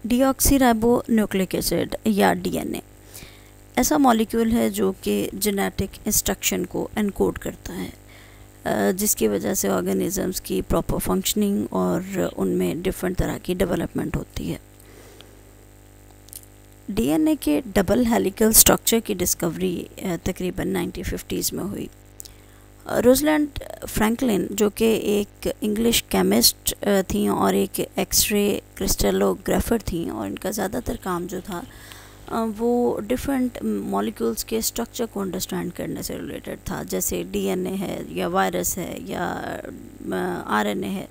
Deoxyribonucleic acid या DNA ऐसा molecule है जो कि जेनेटिक इंस्ट्रक्शन को एनकोड करता है, जिसकी वजह से ऑर्गेनिजम्स की प्रॉपर फंक्शनिंग और उनमें डिफरेंट तरह की डेवलपमेंट होती है। डीएनए के डबल हेलिकल स्ट्रक्चर की डिस्कवरी तकरीबन 1950s में हुई। रोजलैंड फ्रैंकलिन जो कि एक इंग्लिश केमिस्ट थी और एक एक्सरे क्रिस्टलोग्राफर थी, और इनका ज़्यादातर काम जो था वो डिफरेंट मॉलिक्यूल्स के स्ट्रक्चर को अंडरस्टैंड करने से रिलेटेड था। जैसे डीएनए है या वायरस है या आरएनए है,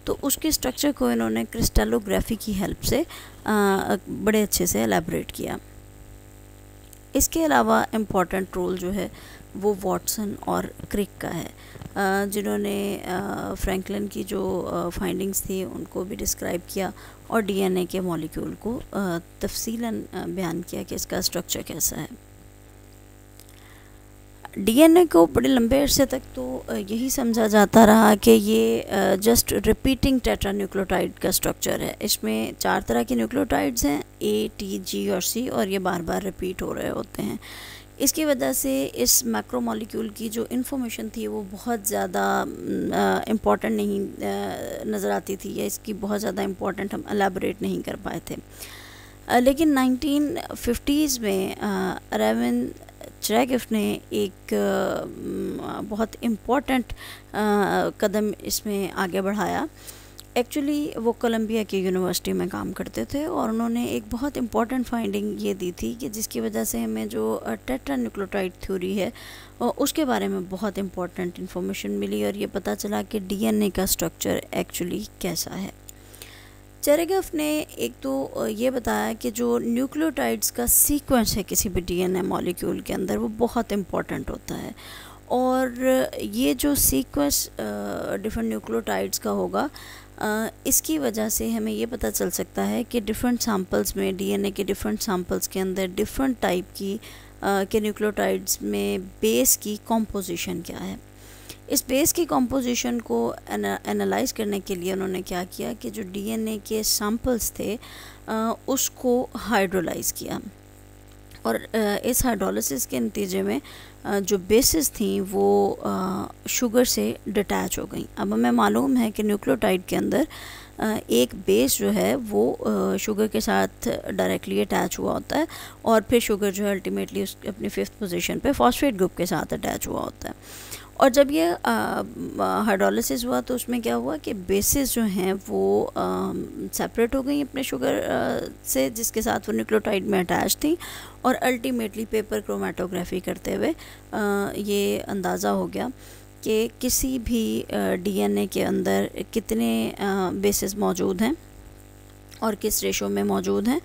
तो उसके स्ट्रक्चर को इन्होंने क्रिस्टलोग्राफी की हेल्प से बड़े अच्छे से एलैबोरेट किया। इसके अलावा इम्पॉर्टेंट रोल जो है वो वॉटसन और क्रिक का है, जिन्होंने फ्रैंकलिन की जो फाइंडिंग्स थी उनको भी डिस्क्राइब किया और डीएनए के मॉलिक्यूल को तफसीलन बयान किया कि इसका स्ट्रक्चर कैसा है। डीएनए को बड़े लंबे अरसे तक तो यही समझा जाता रहा कि ये जस्ट रिपीटिंग टेट्रान्यूक्लियोटाइड का स्ट्रक्चर है। इसमें 4 तरह के न्यूक्लियोटाइड्स हैं, ए, टी, जी और सी, और ये बार बार रिपीट हो रहे होते हैं। इसकी वजह से इस मैक्रोमॉलिक्यूल की जो इन्फॉर्मेशन थी वो बहुत ज़्यादा इम्पॉर्टेंट नहीं नज़र आती थी, या इसकी बहुत ज़्यादा इम्पॉर्टेंट हम एलैबोरेट नहीं कर पाए थे। लेकिन 1950s में रेवन चेरेगेफ ने एक बहुत इम्पॉर्टेंट कदम इसमें आगे बढ़ाया। एक्चुअली वो कोलंबिया की यूनिवर्सिटी में काम करते थे और उन्होंने एक बहुत इम्पॉर्टेंट फाइंडिंग ये दी थी कि जिसकी वजह से हमें जो टेट्रान्यूक्लियोटाइड थ्योरी है उसके बारे में बहुत इम्पॉर्टेंट इन्फॉर्मेशन मिली, और ये पता चला कि डीएनए का स्ट्रक्चर एक्चुअली कैसा है। चेरेगेफ ने एक तो ये बताया कि जो न्यूक्लियोटाइड्स का सीक्वेंस है किसी भी डीएनए मॉलिक्यूल के अंदर वो बहुत इम्पॉर्टेंट होता है, और ये जो सीक्वेंस डिफरेंट न्यूक्लियोटाइड्स का होगा इसकी वजह से हमें ये पता चल सकता है कि डिफरेंट सैम्पल्स में डीएनए के डिफरेंट सैम्पल्स के अंदर डिफरेंट टाइप की के न्यूक्लियोटाइड्स में बेस की कॉम्पोजिशन क्या है। इस बेस की कॉम्पोजिशन को एनालाइज करने के लिए उन्होंने क्या किया कि जो डीएनए के सैम्पल्स थे उसको हाइड्रोलाइज किया, और इस हाइड्रोलिसिस के नतीजे में जो बेसिस थी वो शुगर से डिटैच हो गई। अब हमें मालूम है कि न्यूक्लियोटाइड के अंदर एक बेस जो है वो शुगर के साथ डायरेक्टली अटैच हुआ होता है, और फिर शुगर जो है अल्टीमेटली उस अपनी 5th पोजीशन पे फॉस्फेट ग्रुप के साथ अटैच हुआ होता है। और जब ये हाइड्रोलिसिस हुआ तो उसमें क्या हुआ कि बेसिस जो हैं वो सेपरेट हो गई अपने शुगर से, जिसके साथ वो न्यूक्लियोटाइड में अटैच थी, और अल्टीमेटली पेपर क्रोमेटोग्राफी करते हुए ये अंदाज़ा हो गया कि किसी भी डीएनए के अंदर कितने बेसिस मौजूद हैं और किस रेशो में मौजूद हैं।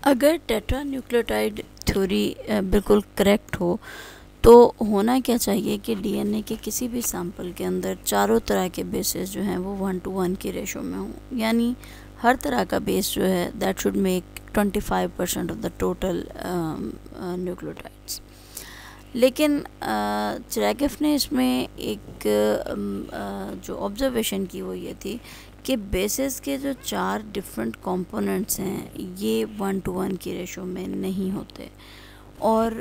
अगर टेट्रा न्यूक्लियोटाइड थ्योरी बिल्कुल करेक्ट हो तो होना क्या चाहिए कि डीएनए के किसी भी सैंपल के अंदर चारों तरह के बेसेस जो हैं वो 1:1 की रेशो में हों, यानी हर तरह का बेस जो है that should make 25% of the total nucleotides. लेकिन चेरेगेफ ने इसमें एक जो ऑब्जर्वेशन की वो ये थी कि बेसिस के जो 4 डिफरेंट कंपोनेंट्स हैं ये 1:1 की रेशो में नहीं होते, और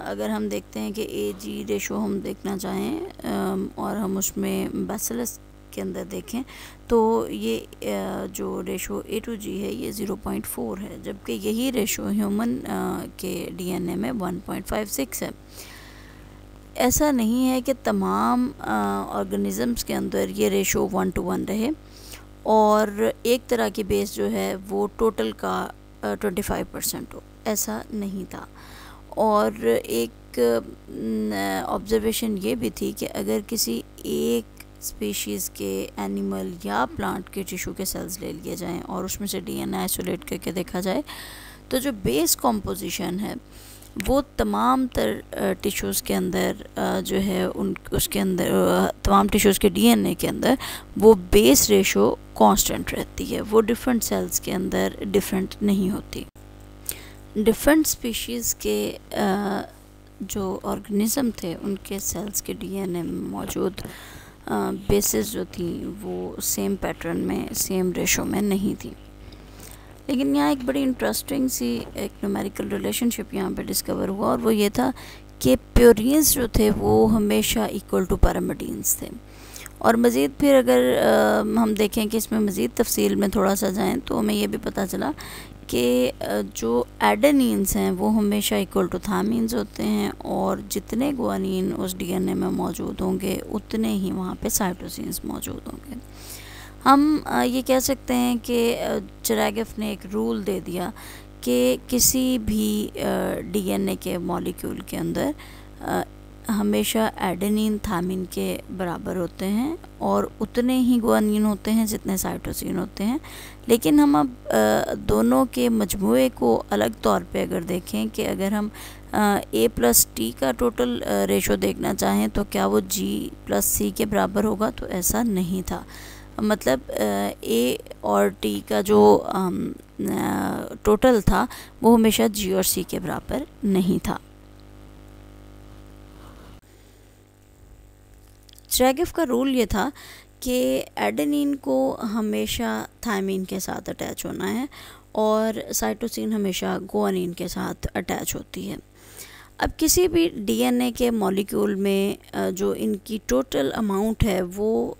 अगर हम देखते हैं कि ए जी रेशो हम देखना चाहें और हम उसमें बैसिलस के अंदर देखें तो ये जो रेशो A/G है ये 0.4 है, जबकि यही रेशो ह्यूमन के डीएनए में 1.56 है। ऐसा नहीं है कि तमाम ऑर्गेनिजम्स के अंदर ये रेशो 1:1 रहे और एक तरह की बेस जो है वो टोटल का 25% हो, ऐसा नहीं था। और एक ऑब्जर्वेशन ये भी थी कि अगर किसी एक स्पीशीज़ के एनिमल या प्लांट के टिश्यू के सेल्स ले लिए जाएं और उसमें से डीएनए आइसोलेट करके देखा जाए तो जो बेस कॉम्पोजिशन है वो तमाम टिश्यूज़ के अंदर जो है उसके अंदर तमाम टिश्यूज़ के डीएनए के अंदर वो बेस रेशो कांस्टेंट रहती है, वो डिफरेंट सेल्स के अंदर डिफरेंट नहीं होती। डिफरेंट स्पीशीज़ के जो ऑर्गेनिज़म थे उनके सेल्स के डीएनए में मौजूद बेसिस जो थी वो सेम पैटर्न में, सेम रेशो में नहीं थी। लेकिन यहाँ एक बड़ी इंटरेस्टिंग सी एक न्यूमेरिकल रिलेशनशिप यहाँ पे डिस्कवर हुआ, और वो ये था कि प्योरीन्स जो थे वो हमेशा इक्वल टू पैरामिडीन्स थे। और मज़ीद फिर अगर हम देखें कि इसमें मज़ीद तफसील में थोड़ा सा जाएं तो हमें ये भी पता चला कि जो एडेनिन्स हैं वो हमेशा इक्वल टू थामीन्स होते हैं, और जितने गुआनिन उस डीएनए में मौजूद होंगे उतने ही वहाँ पे साइटोसिन्स मौजूद होंगे। हम ये कह सकते हैं कि चरागेफ ने एक रूल दे दिया कि किसी भी डीएनए के मॉलिक्यूल के अंदर हमेशा एडेनिन थामिन के बराबर होते हैं और उतने ही गुआनिन होते हैं जितने साइटोसिन होते हैं। लेकिन हम अब दोनों के मजमूए को अलग तौर पे अगर देखें कि अगर हम A+T का टोटल रेशो देखना चाहें तो क्या वो G+C के बराबर होगा, तो ऐसा नहीं था। मतलब A और T का जो टोटल था वो हमेशा G और C के बराबर नहीं था। चरागेफ का रूल ये था कि एडेनिन को हमेशा थायमिन के साथ अटैच होना है और साइटोसिन हमेशा गुआनिन के साथ अटैच होती है। अब किसी भी डीएनए के मॉलिक्यूल में जो इनकी टोटल अमाउंट है वो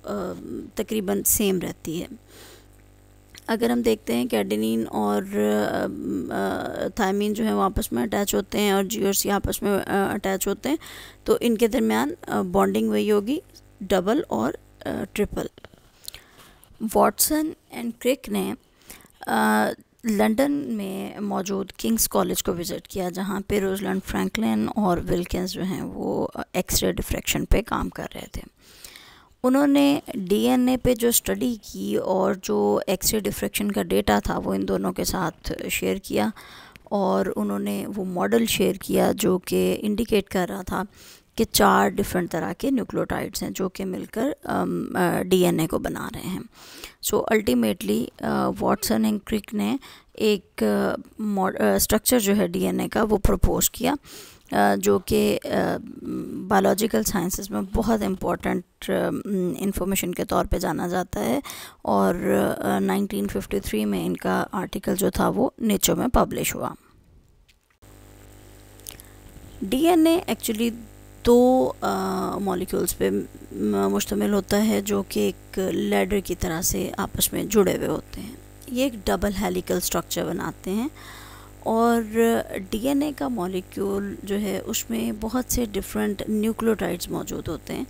तकरीबन सेम रहती है। अगर हम देखते हैं कि एडेनिन और थायमिन जो है वो आपस में अटैच होते हैं और जी और सी आपस में अटैच होते हैं, तो इनके दरमियान बॉन्डिंग वही होगी डबल और ट्रिपल। वॉटसन एंड क्रिक ने लंदन में मौजूद किंग्स कॉलेज को विज़िट किया, जहाँ पे रोजलैंड फ्रैंकलिन और विल्किंस जो हैं वो एक्सरे डिफ्रैक्शन पे काम कर रहे थे। उन्होंने डीएनए पे जो स्टडी की और जो एक्सरे डिफ्रैक्शन का डेटा था वो इन दोनों के साथ शेयर किया, और उन्होंने वो मॉडल शेयर किया जो कि इंडिकेट कर रहा था कि 4 डिफरेंट तरह के न्यूक्लियोटाइड्स हैं जो कि मिलकर डीएनए को बना रहे हैं। So ultimately Watson and Crick ने एक स्ट्रक्चर जो है डीएनए का वो प्रपोज किया, जो कि बायोलॉजिकल साइंसेस में बहुत इम्पोर्टेंट इंफॉर्मेशन के तौर पे जाना जाता है, और 1953 में इनका आर्टिकल जो था वो नेचर में पब्लिश हुआ। डीएनए एक्चुअली 2 मॉलिक्यूल्स पे मुश्तमिल होता है जो कि एक लैडर की तरह से आपस में जुड़े हुए होते हैं। ये एक डबल हेलिकल स्ट्रक्चर बनाते हैं, और डीएनए का मॉलिक्यूल जो है उसमें बहुत से डिफरेंट न्यूक्लियोटाइड्स मौजूद होते हैं।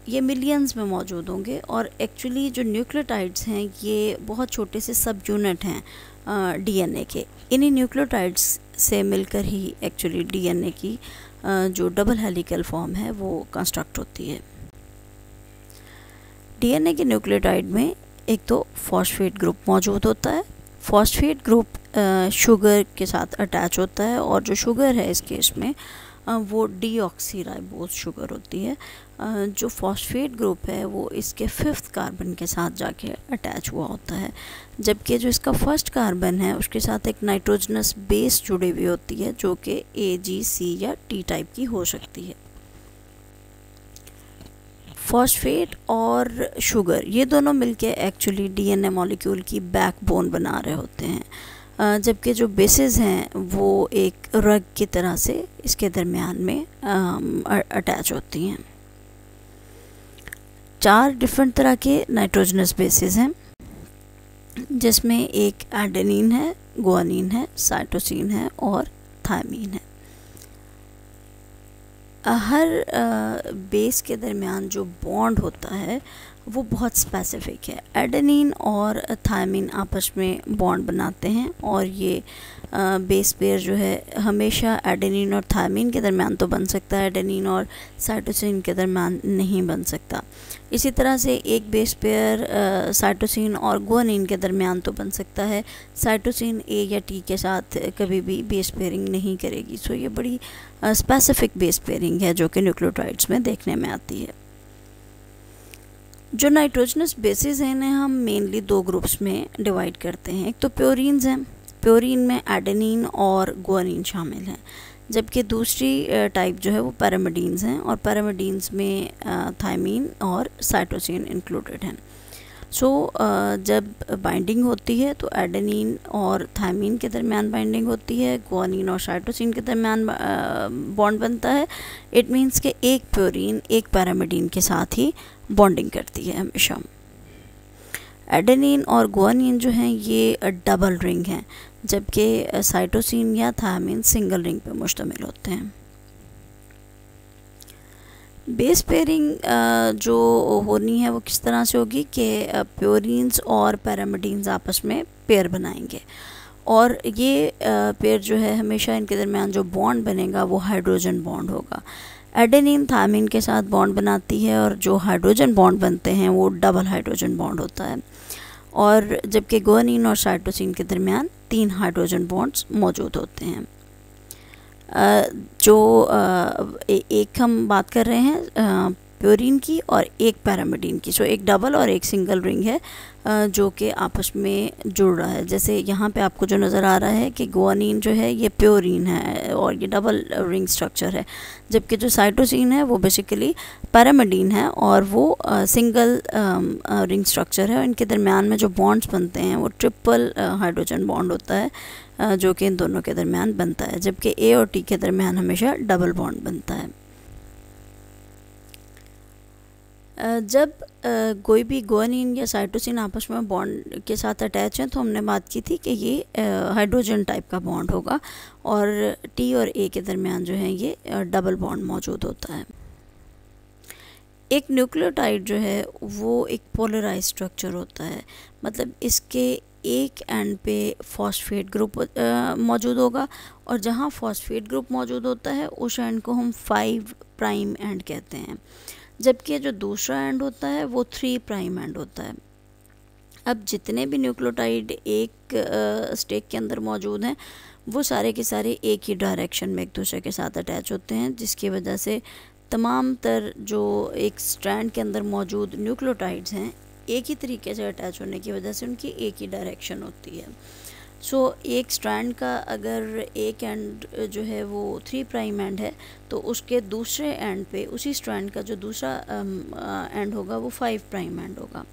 ये मिलियंस में मौजूद होंगे, और एक्चुअली जो न्यूक्लियोटाइड्स हैं ये बहुत छोटे से सब यूनिट हैं डीएनए के। इन्हीं न्यूक्लियोटाइड्स से मिलकर ही एक्चुअली डीएनए की जो डबल हेलिकल फॉर्म है वो कंस्ट्रक्ट होती है। डीएनए के न्यूक्लियोटाइड में एक तो फॉस्फेट ग्रुप मौजूद होता है। फॉस्फेट ग्रुप शुगर के साथ अटैच होता है, और जो शुगर है इस केस में वो डीऑक्सीराइबोज शुगर होती है। जो फॉस्फेट ग्रुप है वो इसके 5th कार्बन के साथ जाके अटैच हुआ होता है, जबकि जो इसका 1st कार्बन है उसके साथ एक नाइट्रोजनस बेस जुड़ी हुई होती है जो कि AGC या T टाइप की हो सकती है। फॉस्फेट और शुगर ये दोनों मिलके एक्चुअली डीएनए मॉलिक्यूल की बैकबोन बना रहे होते हैं, जबकि जो बेसिस हैं वो एक रग की तरह से इसके दरमियान में अटैच होती हैं। 4 डिफरेंट तरह के नाइट्रोजनस बेसिस हैं, जिसमें एक एडेनिन है, गुआनिन है, साइटोसिन है और थायमीन है। हर बेस के दरमियान जो बॉन्ड होता है वो बहुत स्पेसिफिक है। एडेनिन और थायमिन आपस में बॉन्ड बनाते हैं और ये बेस पेयर जो है हमेशा एडेनिन और थायमिन के दरमियान तो बन सकता है, एडेनिन और साइटोसिन के दरमियान नहीं बन सकता। इसी तरह से एक बेस पेयर साइटोसिन और गुआनिन के दरमियान तो बन सकता है, साइटोसिन ए या टी के साथ कभी भी बेस पेयरिंग नहीं करेगी। सो ये बड़ी स्पेसिफिक बेस पेयरिंग है जो कि न्यूक्लियोटाइड्स में देखने में आती है। जो नाइट्रोजनस बेसिस हैं इन्हें हम मेनली दो ग्रुप्स में डिवाइड करते हैं। एक तो प्योरीन्स हैं, प्योरीन में एडेनिन और गुआनिन शामिल हैं, जबकि दूसरी टाइप जो है वो पैरामिडीन्स हैं और पैरामिडीन्स में थायमीन और साइटोसिन इंक्लूडेड हैं। सो जब बाइंडिंग होती है तो एडेनिन और थायमीन के दरमियान बाइंडिंग होती है, गुआनिन और साइटोसिन के दरमियान बॉन्ड बनता है। इट मीन्स कि एक प्योरीन एक पैरामिडीन के साथ ही बॉन्डिंग करती है हमेशा। एडेनिन और गुआनिन जो हैं ये डबल रिंग हैं, जबकि साइटोसिन या थायमीन सिंगल रिंग पर मुश्तमिल होते हैं। बेस पेयरिंग जो होनी है वो किस तरह से होगी कि प्योरीन्स और पैरामिडीन्स आपस में पेयर बनाएंगे और ये पेयर जो है हमेशा इनके दरमियान जो बॉन्ड बनेगा वो हाइड्रोजन बॉन्ड होगा। एडेनिन थायमीन के साथ बॉन्ड बनाती है और जो हाइड्रोजन बॉन्ड बनते हैं वो डबल हाइड्रोजन बॉन्ड होता है, और जबकि गुआनिन और साइटोसिन के दरमियान 3 हाइड्रोजन बॉन्ड्स मौजूद होते हैं। एक हम बात कर रहे हैं प्योरीन की और एक पैरामिडीन की। सो एक डबल और एक सिंगल रिंग है जो कि आपस में जुड़ रहा है। जैसे यहाँ पे आपको जो नज़र आ रहा है कि गुआनिन जो है ये प्योरीन है और ये डबल रिंग स्ट्रक्चर है, जबकि जो साइटोसिन है वो बेसिकली पैरामिडीन है और वो सिंगल रिंग स्ट्रक्चर है और इनके दरमियान में जो बॉन्ड्स बनते हैं वो ट्रिपल हाइड्रोजन बॉन्ड होता है जो कि इन दोनों के दरमियान बनता है, जबकि ए और टी के दरमियान हमेशा डबल बॉन्ड बनता है। जब कोई भी गुआनिन या साइटोसिन आपस में बॉन्ड के साथ अटैच हैं तो हमने बात की थी कि ये हाइड्रोजन टाइप का बॉन्ड होगा और टी और ए के दरमियान जो है ये डबल बॉन्ड मौजूद होता है। एक न्यूक्लियोटाइड जो है वो एक पोलराइज स्ट्रक्चर होता है, मतलब इसके एक एंड पे फॉस्फेट ग्रुप मौजूद होगा और जहाँ फॉस्फेट ग्रुप मौजूद होता है उस एंड को हम 5 प्राइम एंड कहते हैं, जबकि जो दूसरा एंड होता है वो 3 प्राइम एंड होता है। अब जितने भी न्यूक्लियोटाइड एक स्टेक के अंदर मौजूद हैं वो सारे के सारे एक ही डायरेक्शन में एक दूसरे के साथ अटैच होते हैं, जिसकी वजह से तमाम तर जो एक स्ट्रैंड के अंदर मौजूद न्यूक्लियोटाइड्स हैं एक ही तरीके से अटैच होने की वजह से उनकी एक ही डायरेक्शन होती है। सो एक स्ट्रैंड का अगर एक एंड जो है वो 3 प्राइम एंड है तो उसके दूसरे एंड पे उसी स्ट्रैंड का जो दूसरा एंड होगा वो 5 प्राइम एंड होगा।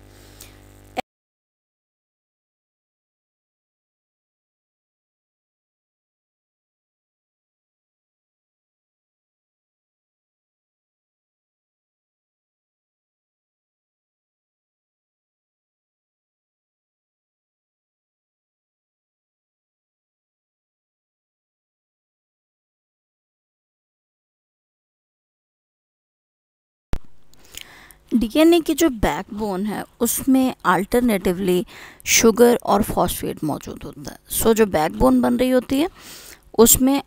डीएनए की जो बैकबोन है उसमें अल्टरनेटिवली शुगर और फॉस्फेट मौजूद होता है। सो जो बैकबोन बन रही होती है उसमें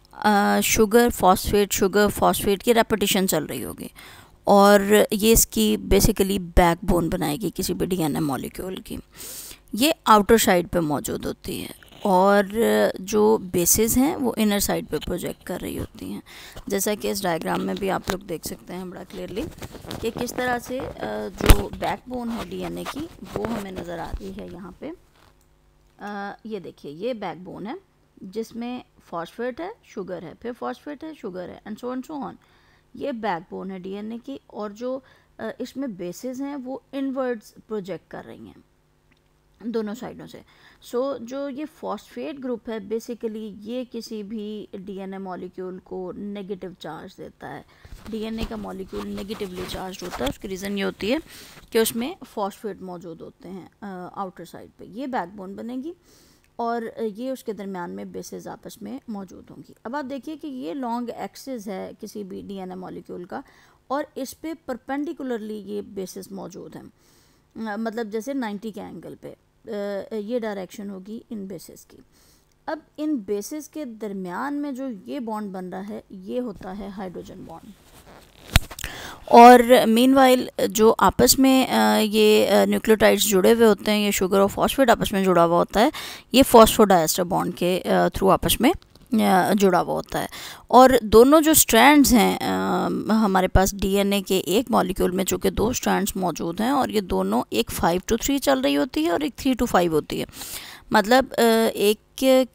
शुगर फॉस्फेट की रेपिटेशन चल रही होगी और ये इसकी बेसिकली बैकबोन बनाएगी किसी भी डीएनए मॉलिक्यूल की। ये आउटर साइड पे मौजूद होती है और जो बेसिस हैं वो इनर साइड पे प्रोजेक्ट कर रही होती हैं, जैसा कि इस डायग्राम में भी आप लोग देख सकते हैं बड़ा क्लियरली कि किस तरह से जो बैकबोन है डीएनए की वो हमें नज़र आती है यहाँ पे। ये देखिए ये बैकबोन है जिसमें फॉस्फेट है, शुगर है, फिर फॉस्फेट है, शुगर है एंड सो ऑन। ये बैकबोन है डीएनए की और जो इसमें बेसिस हैं वो इनवर्ड्स प्रोजेक्ट कर रही हैं दोनों साइडों से। सो जो ये फॉस्फेट ग्रुप है बेसिकली ये किसी भी डीएनए मॉलिक्यूल को नेगेटिव चार्ज देता है। डीएनए का मॉलिक्यूल नेगेटिवली चार्ज होता है, उसकी रीज़न ये होती है कि उसमें फॉस्फेट मौजूद होते हैं आउटर साइड पे। ये बैकबोन बनेगी और ये उसके दरमियान में बेसिस आपस में मौजूद होंगी। अब आप देखिए कि ये लॉन्ग एक्सिस है किसी भी डीएनए मॉलिक्यूल का और इस पे परपेंडिकुलरली ये बेसिस मौजूद हैं। मतलब जैसे 90 के एंगल पे ये डायरेक्शन होगी इन बेसिस की। अब इन बेसिस के दरमियान में जो ये बॉन्ड बन रहा है ये होता है हाइड्रोजन बॉन्ड। और मीनवाइल जो आपस में ये न्यूक्लियोटाइड्स जुड़े हुए होते हैं, ये शुगर और फॉस्फेट आपस में जुड़ा हुआ होता है, ये फॉस्फोडाइएस्टर बॉन्ड के थ्रू आपस में जुड़ा हुआ होता है। और दोनों जो स्ट्रैंड्स हैं हमारे पास डीएनए के एक मॉलिक्यूल में, चूँकि 2 स्ट्रैंड्स मौजूद हैं और ये दोनों एक 5 to 3 चल रही होती है और एक 3 to 5 होती है। मतलब एक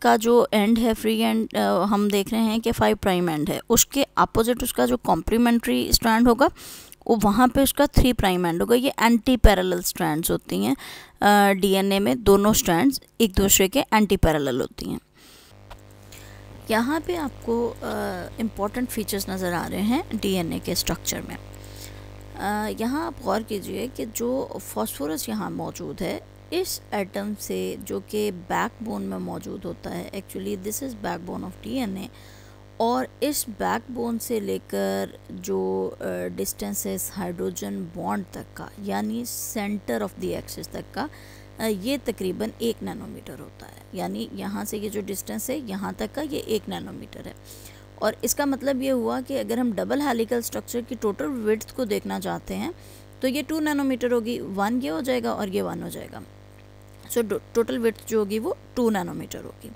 का जो एंड है फ्री एंड हम देख रहे हैं कि 5 प्राइम एंड है, उसके अपोजिट उसका जो कॉम्प्लीमेंट्री स्ट्रैंड होगा वो वहाँ पे उसका 3 प्राइम एंड होगा। ये एंटी पैरेलल स्ट्रैंड्स होती हैं डीएनए में, दोनों स्ट्रैंड्स एक दूसरे के एंटी पैरेलल होती हैं। यहाँ पे आपको इम्पॉर्टेंट फीचर्स नज़र आ रहे हैं डीएनए के स्ट्रक्चर में। यहाँ आप गौर कीजिए कि जो फॉस्फोरस यहाँ मौजूद है इस एटम से, जो कि बैकबोन में मौजूद होता है, actually this is backbone of DNA, और इस बैकबोन से लेकर जो डिस्टेंस है हाइड्रोजन बॉन्ड तक का, यानी सेंटर ऑफ द एक्सिस तक का, ये तकरीबन 1 नैनोमीटर होता है। यानी यहाँ से ये जो डिस्टेंस है यहाँ तक का ये 1 नैनोमीटर है। और इसका मतलब ये हुआ कि अगर हम डबल हेलिकल स्ट्रक्चर की टोटल विड्थ को देखना चाहते हैं तो ये 2 नैनोमीटर होगी, 1 ये हो जाएगा और ये 1 हो जाएगा। सो टोटल विड्थ जो होगी वो 2 नैनोमीटर होगी।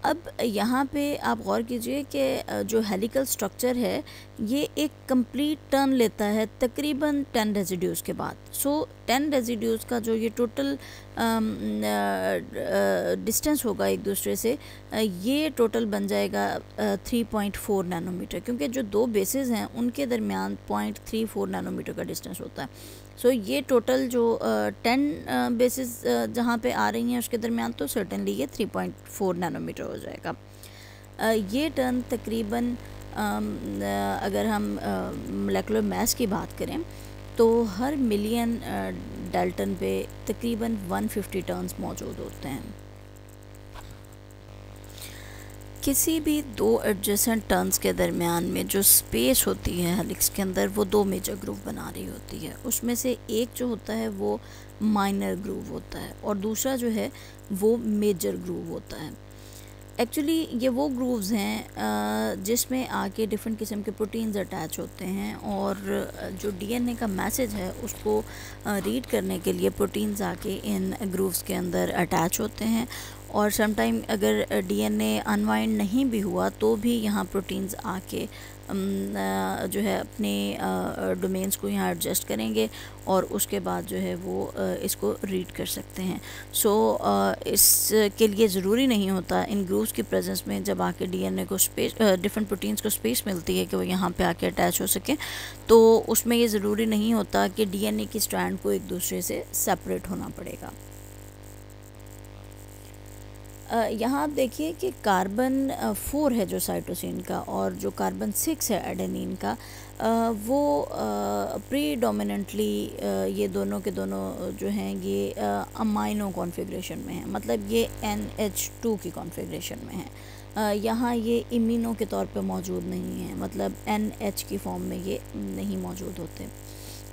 अब यहाँ पे आप गौर कीजिए कि जो हेलिकल स्ट्रक्चर है ये एक कंप्लीट टर्न लेता है तकरीबन 10 रेजिड्यूज़ के बाद। सो 10 रेजिड्यूज़ का जो ये टोटल डिस्टेंस होगा एक दूसरे से, ये टोटल बन जाएगा 3.4 नैनोमीटर, क्योंकि जो 2 बेसेस हैं उनके दरमियान 0.34 नैनोमीटर का डिस्टेंस होता है। सो ये टोटल जो 10 बेसिस जहाँ पे आ रही हैं उसके दरमियान, तो सर्टेनली ये 3.4 नैनोमीटर हो जाएगा। ये टर्न तकरीबन अगर हम मोलेकुलर मास की बात करें तो हर मिलियन डाल्टन पे तकरीबन 150 टर्न्स मौजूद होते हैं। किसी भी 2 एडजेसेंट टर्न्स के दरमियान में जो स्पेस होती है हेलिक्स के अंदर, वो 2 मेजर ग्रूव बना रही होती है। उसमें से एक जो होता है वो माइनर ग्रूव होता है और दूसरा जो है वो मेजर ग्रूव होता है। एक्चुअली ये वो ग्रूव्स हैं जिसमें आके डिफरेंट किस्म के प्रोटीन्स अटैच होते हैं, और जो डीएनए का मैसेज है उसको रीड करने के लिए प्रोटीन्स आके इन ग्रूव्स के अंदर अटैच होते हैं। और समटाइम अगर डीएनए अनवाइंड नहीं भी हुआ तो भी यहाँ प्रोटीन्स आके जो है अपने डोमेन्स को यहाँ एडजस्ट करेंगे और उसके बाद जो है वो इसको रीड कर सकते हैं। सो इसके लिए ज़रूरी नहीं होता इन ग्रूव्स की प्रेजेंस में जब आके डीएनए को स्पेस, डिफरेंट प्रोटीन्स को स्पेस मिलती है कि वो यहाँ पे आके अटैच हो सकें, तो उसमें ये ज़रूरी नहीं होता कि डीएनए की स्ट्रैंड को एक दूसरे से सेपरेट होना पड़ेगा। यहाँ आप देखिए कि कार्बन 4 है जो साइटोसिन का, और जो कार्बन 6 है एडेनिन का, वो प्रीडोमिनेंटली ये दोनों के दोनों जो हैं ये अमाइनो कॉन्फ़िगरेशन में हैं, मतलब ये NH2 की कॉन्फ़िगरेशन में है। यहाँ ये इमिनो के तौर पे मौजूद नहीं है, मतलब NH की फॉर्म में ये नहीं मौजूद होते।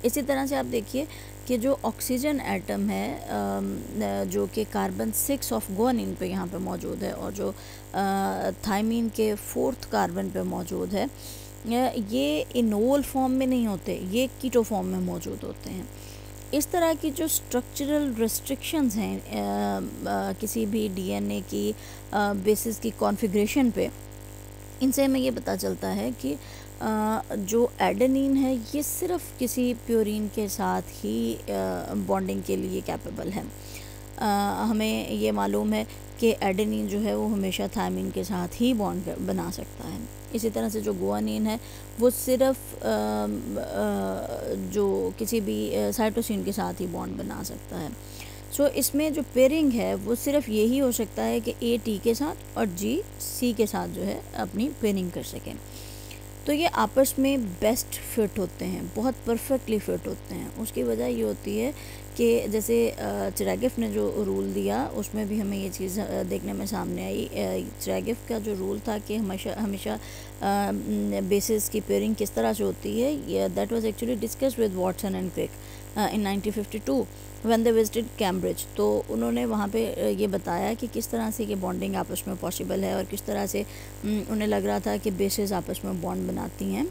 इसी तरह से आप देखिए कि जो ऑक्सीजन एटम है जो कि कार्बन 6 ऑफ गुआनिन पे यहाँ पे मौजूद है, और जो थाइमीन के 4th कार्बन पे मौजूद है, ये इनोल फॉर्म में नहीं होते, ये कीटो फॉर्म में मौजूद होते हैं। इस तरह की जो स्ट्रक्चरल रेस्ट्रिक्शंस हैं किसी भी डीएनए की बेसिस की कॉन्फ़िगरेशन पे, इनसे हमें ये पता चलता है कि जो एडेनिन है ये सिर्फ किसी प्योरीन के साथ ही बॉन्डिंग के लिए कैपेबल है। हमें ये मालूम है कि एडेनिन जो है वो हमेशा थायमिन के साथ ही बॉन्ड बना सकता है। इसी तरह से जो गुआनिन है वो सिर्फ जो किसी भी साइटोसिन के साथ ही बॉन्ड बना सकता है। सो इसमें जो पेयरिंग है वो सिर्फ यही हो सकता है कि ए टी के साथ और जी सी के साथ जो है अपनी पेयरिंग कर सकें। तो ये आपस में बेस्ट फिट होते हैं, बहुत परफेक्टली फिट होते हैं। उसकी वजह ये होती है कि जैसे चिरागिफ ने जो रूल दिया उसमें भी हमें ये चीज़ देखने में सामने आई। चिरागिफ का जो रूल था कि हमेशा बेसिस की पेयरिंग किस तरह से होती है, that was actually discussed with Watson and Crick. In 1952 when they visited Cambridge. तो उन्होंने वहाँ पे ये बताया कि किस तरह से ये बॉन्डिंग आपस में पॉसिबल है और किस तरह से उन्हें लग रहा था कि बेसिस आपस में बॉन्ड बनाती हैं।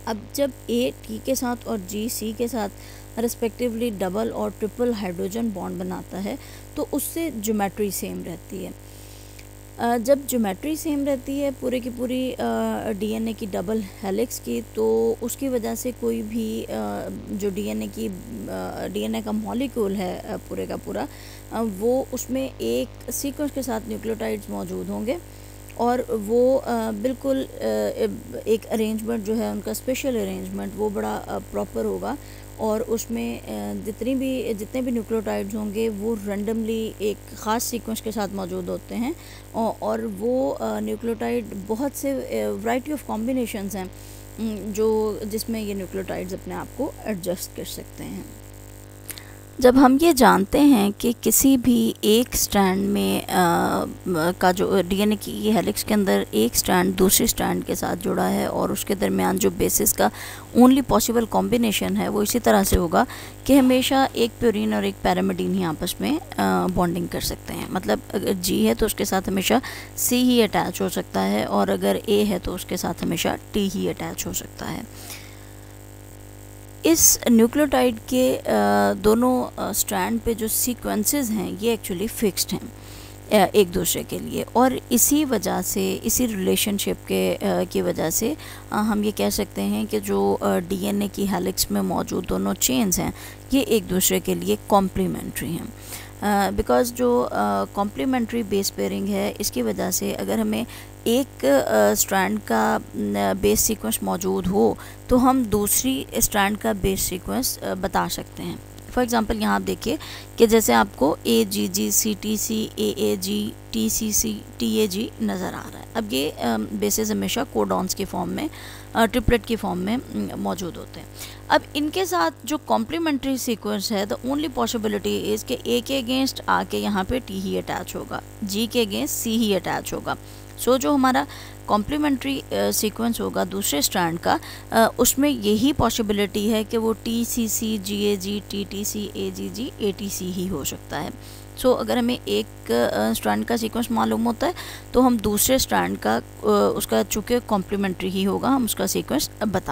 अब जब ए टी के साथ और जी सी के साथ रिस्पेक्टिवली डबल और ट्रिपल हाइड्रोजन बॉन्ड बनाता है तो उससे ज्योमेट्री सेम रहती है। जब ज्योमेट्री सेम रहती है पूरे की पूरी डीएनए की डबल हेलिक्स की, तो उसकी वजह से कोई भी जो डीएनए का मॉलिक्यूल है पूरे का पूरा, वो उसमें एक सीक्वेंस के साथ न्यूक्लियोटाइड्स मौजूद होंगे और वो बिल्कुल एक अरेंजमेंट जो है उनका स्पेशल अरेंजमेंट वो बड़ा प्रॉपर होगा और उसमें जितने भी न्यूक्लियोटाइड्स होंगे वो रैंडमली एक ख़ास सीक्वेंस के साथ मौजूद होते हैं और वो न्यूक्लियोटाइड बहुत से वैरायटी ऑफ कॉम्बिनेशंस हैं जिसमें ये न्यूक्लियोटाइड्स अपने आप को एडजस्ट कर सकते हैं। जब हम ये जानते हैं कि किसी भी एक स्ट्रैंड में का जो डीएनए की हेलिक्स के अंदर एक स्ट्रैंड दूसरे स्ट्रैंड के साथ जुड़ा है और उसके दरमियान जो बेसिस का ओनली पॉसिबल कॉम्बिनेशन है वो इसी तरह से होगा कि हमेशा एक प्यूरिन और एक पैरामिडीन ही आपस में बॉन्डिंग कर सकते हैं। मतलब अगर जी है तो उसके साथ हमेशा सी ही अटैच हो सकता है और अगर ए है तो उसके साथ हमेशा टी ही अटैच हो सकता है। इस न्यूक्लियोटाइड के दोनों स्ट्रैंड पे जो सीक्वेंसेस हैं ये एक्चुअली फिक्स्ड हैं एक दूसरे के लिए और इसी वजह से इसी रिलेशनशिप की वजह से हम ये कह सकते हैं कि जो डीएनए की हेलिक्स में मौजूद दोनों चेन्स हैं ये एक दूसरे के लिए कॉम्प्लीमेंट्री हैं। बिकॉज़ जो कॉम्प्लीमेंट्री बेस पेयरिंग है इसकी वजह से अगर हमें एक स्ट्रैंड का बेस सीक्वेंस मौजूद हो तो हम दूसरी स्ट्रैंड का बेस सीक्वेंस बता सकते हैं। फॉर एग्ज़ाम्पल यहाँ आप देखिए कि जैसे आपको A G G C T C A G T C C T A G नज़र आ रहा है। अब ये बेसिस हमेशा कोडॉन्स की फॉर्म में ट्रिपलेट की फॉर्म में मौजूद होते हैं। अब इनके साथ जो कॉम्प्लीमेंट्री सीक्वेंस है द ओनली पॉसिबिलिटी इज़ कि ए के अगेंस्ट आके यहाँ पे टी ही अटैच होगा, जी के अगेंस्ट सी ही अटैच होगा। सो जो हमारा कॉम्प्लीमेंट्री सीक्वेंस होगा दूसरे स्ट्रैंड का उसमें यही पॉसिबिलिटी है कि वो T C C G A G T T C A G G A T C ही हो सकता है। सो अगर हमें एक स्ट्रैंड का सीक्वेंस मालूम होता है तो हम दूसरे स्ट्रैंड का उसका चूँकि कॉम्प्लीमेंट्री ही होगा हम उसका सीक्वेंस बता